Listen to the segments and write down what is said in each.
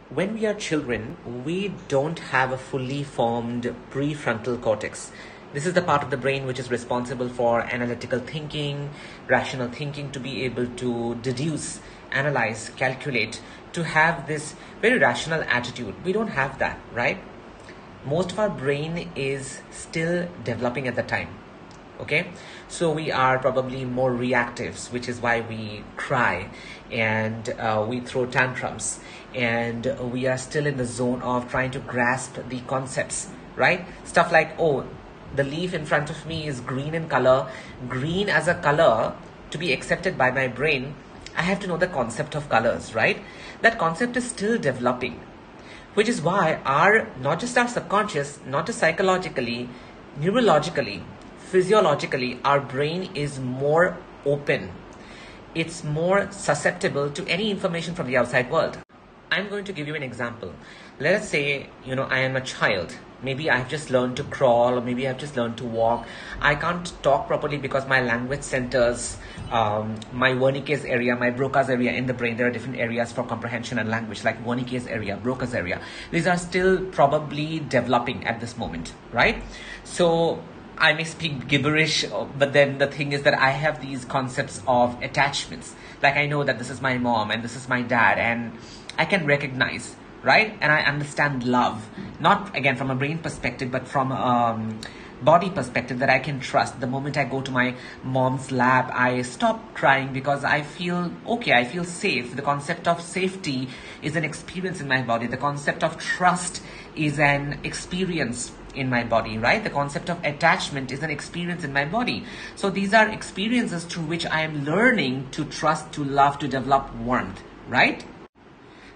When we are children, we don't have a fully formed prefrontal cortex. This is the part of the brain which is responsible for analytical thinking, rational thinking, to be able to deduce, analyze, calculate, to have this very rational attitude. We don't have that, right? Most of our brain is still developing at the time. Okay, so we are probably more reactives, which is why we cry and we throw tantrums, and we are still in the zone of trying to grasp the concepts, right? Stuff like, oh, the leaf in front of me is green in color. Green as a color, to be accepted by my brain, I have to know the concept of colors, right? That concept is still developing, which is why not just our subconscious, not just psychologically, neurologically, physiologically, our brain is more open. It's more susceptible to any information from the outside world. I'm going to give you an example. Let us say, I am a child. Maybe I've just learned to crawl, or maybe I've just learned to walk. I can't talk properly because my language centers, my Wernicke's area, my Broca's area in the brain. There are different areas for comprehension and language, like Wernicke's area, Broca's area. These are still probably developing at this moment, right? So I may speak gibberish, but then the thing is that I have these concepts of attachments. Like, I know that this is my mom and this is my dad, and I can recognize, right? And I understand love, not again from a brain perspective, but from a body perspective, that I can trust. The moment I go to my mom's lap, I stop crying because I feel okay, I feel safe. The concept of safety is an experience in my body. The concept of trust is an experience in my body, right? The concept of attachment is an experience in my body. So these are experiences through which I am learning to trust, to love, to develop warmth, right?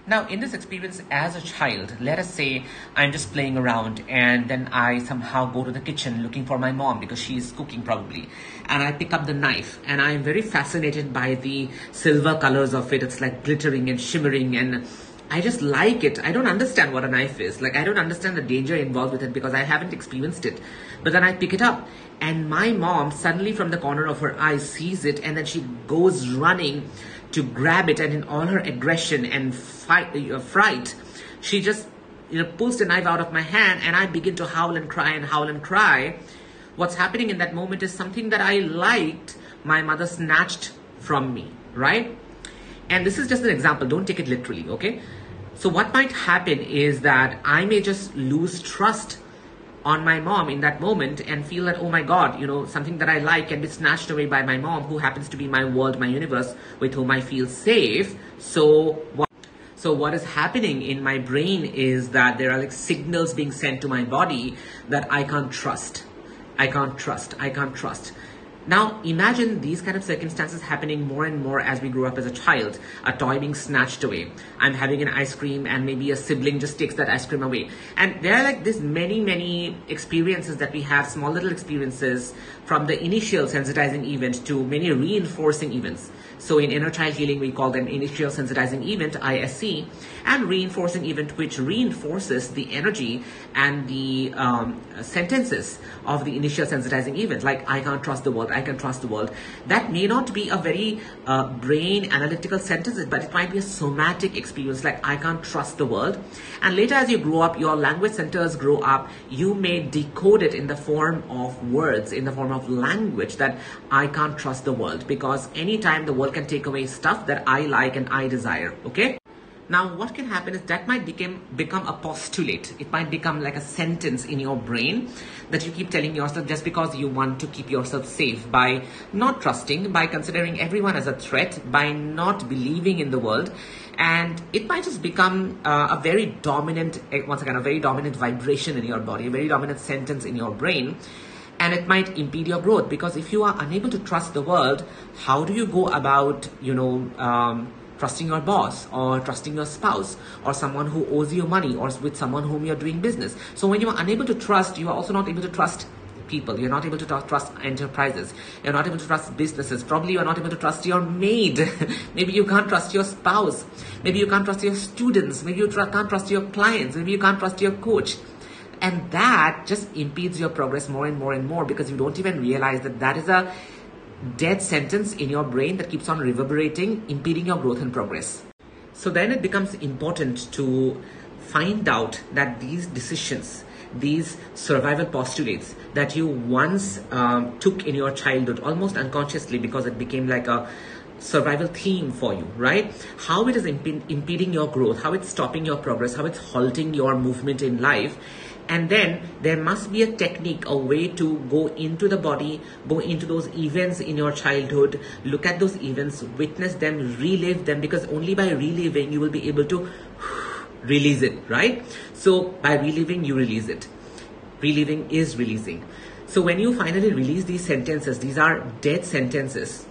Now, in this experience as a child, let us say I'm just playing around, and then I somehow go to the kitchen looking for my mom because she's cooking probably. And I pick up the knife, and I'm very fascinated by the silver colors of it. It's like glittering and shimmering, and I just like it. I don't understand what a knife is. Like, I don't understand the danger involved with it because I haven't experienced it. But then I pick it up, and my mom suddenly from the corner of her eye sees it, and then she goes running to grab it, and in all her aggression and fright, she just pulls the knife out of my hand, and I begin to howl and cry and howl and cry. What's happening in that moment is something that I liked, my mother snatched from me, right? And this is just an example. Don't take it literally, okay? So what might happen is that I may just lose trust on my mom in that moment and feel that, oh my God, something that I like can be snatched away by my mom, who happens to be my world, my universe, with whom I feel safe. So what is happening in my brain is that there are like signals being sent to my body that I can't trust. I can't trust. I can't trust. Now, imagine these kind of circumstances happening more and more as we grow up as a child. A toy being snatched away. I'm having an ice cream, and maybe a sibling just takes that ice cream away. And there are like this many experiences that we have, small little experiences, from the initial sensitizing event to many reinforcing events. So in inner child healing, we call them initial sensitizing event, ISE, and reinforcing event, which reinforces the energy and the sentences of the initial sensitizing event, like I can't trust the world, I can trust the world. That may not be a very brain analytical sentence, but it might be a somatic experience, like I can't trust the world. And later, as you grow up, your language centers grow up, you may decode it in the form of words, in the form of language, that I can't trust the world, because anytime the world can take away stuff that I like and I desire, okay? Now, what can happen is that might become a postulate. It might become like a sentence in your brain that you keep telling yourself just because you want to keep yourself safe, by not trusting, by considering everyone as a threat, by not believing in the world. And it might just become a very dominant, once again, a very dominant vibration in your body, a very dominant sentence in your brain. And it might impede your growth, because if you are unable to trust the world, how do you go about, trusting your boss, or trusting your spouse, or someone who owes you money, or with someone whom you're doing business? So when you are unable to trust, you are also not able to trust people. You're not able to trust enterprises. You're not able to trust businesses. Probably you're not able to trust your maid. Maybe you can't trust your spouse. Maybe you can't trust your students. Maybe you can't trust your clients. Maybe you can't trust your coach. And that just impedes your progress more and more and more, because you don't even realize that that is a dead sentence in your brain that keeps on reverberating, impeding your growth and progress. So then it becomes important to find out that these decisions, these survival postulates that you once took in your childhood, almost unconsciously, because it became like a survival theme for you, right? How it is impeding your growth, how it's stopping your progress, how it's halting your movement in life. And then there must be a technique, a way to go into the body, go into those events in your childhood, look at those events, witness them, relive them, because only by reliving you will be able to release it, right? So by reliving, you release it. Reliving is releasing. So when you finally release these sentences, these are dead sentences.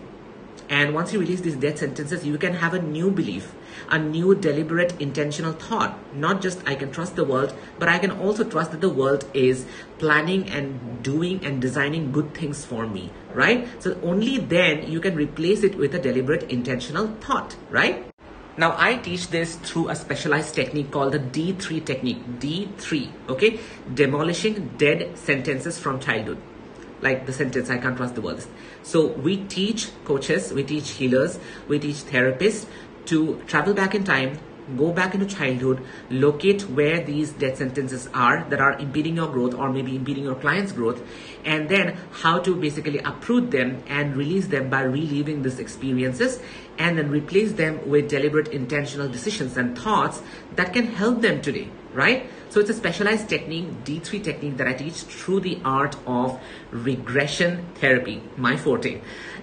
And once you release these dead sentences, you can have a new belief, a new deliberate intentional thought. Not just I can trust the world, but I can also trust that the world is planning and doing and designing good things for me, right? So only then you can replace it with a deliberate intentional thought, right? Now I teach this through a specialized technique called the D3 technique, D3, okay? Demolishing dead sentences from childhood. Like the sentence, I can't trust the world. So we teach coaches, we teach healers, we teach therapists to travel back in time, go back into childhood, locate where these dead sentences are that are impeding your growth or maybe impeding your client's growth, and then how to basically uproot them and release them by reliving these experiences, and then replace them with deliberate intentional decisions and thoughts that can help them today, right? So it's a specialized technique, D3 technique, that I teach through the art of regression therapy, my forte.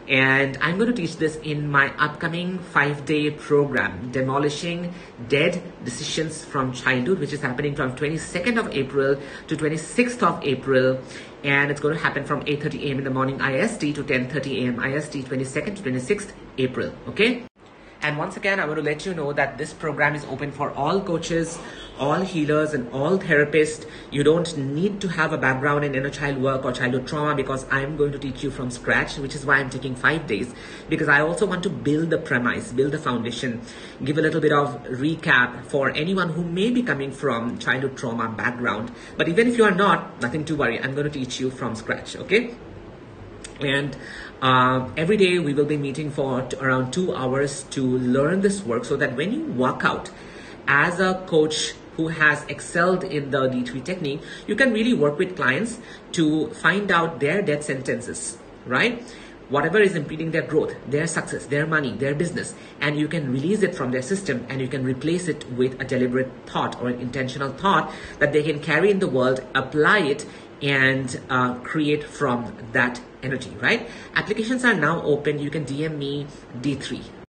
And I'm going to teach this in my upcoming 5-day program, Demolishing Dead Decisions from Childhood, which is happening from 22nd of April to 26th of April. And it's going to happen from 8:30 a.m. in the morning IST to 10:30 a.m. IST, 22nd to 26th April, okay? And once again, I want to let you know that this program is open for all coaches, all healers, and all therapists. You don't need to have a background in inner child work or childhood trauma, because I'm going to teach you from scratch, which is why I'm taking 5 days, because I also want to build the premise, build the foundation, give a little bit of recap for anyone who may be coming from childhood trauma background. But even if you are not, nothing to worry. I'm going to teach you from scratch, okay? And every day we will be meeting for around 2 hours to learn this work, so that when you walk out as a coach who has excelled in the D3 technique, you can really work with clients to find out their dead sentences, right? Whatever is impeding their growth, their success, their money, their business, and you can release it from their system, and you can replace it with a deliberate thought or an intentional thought that they can carry in the world, apply it, and create from that energy, right? Applications are now open. You can DM me D3.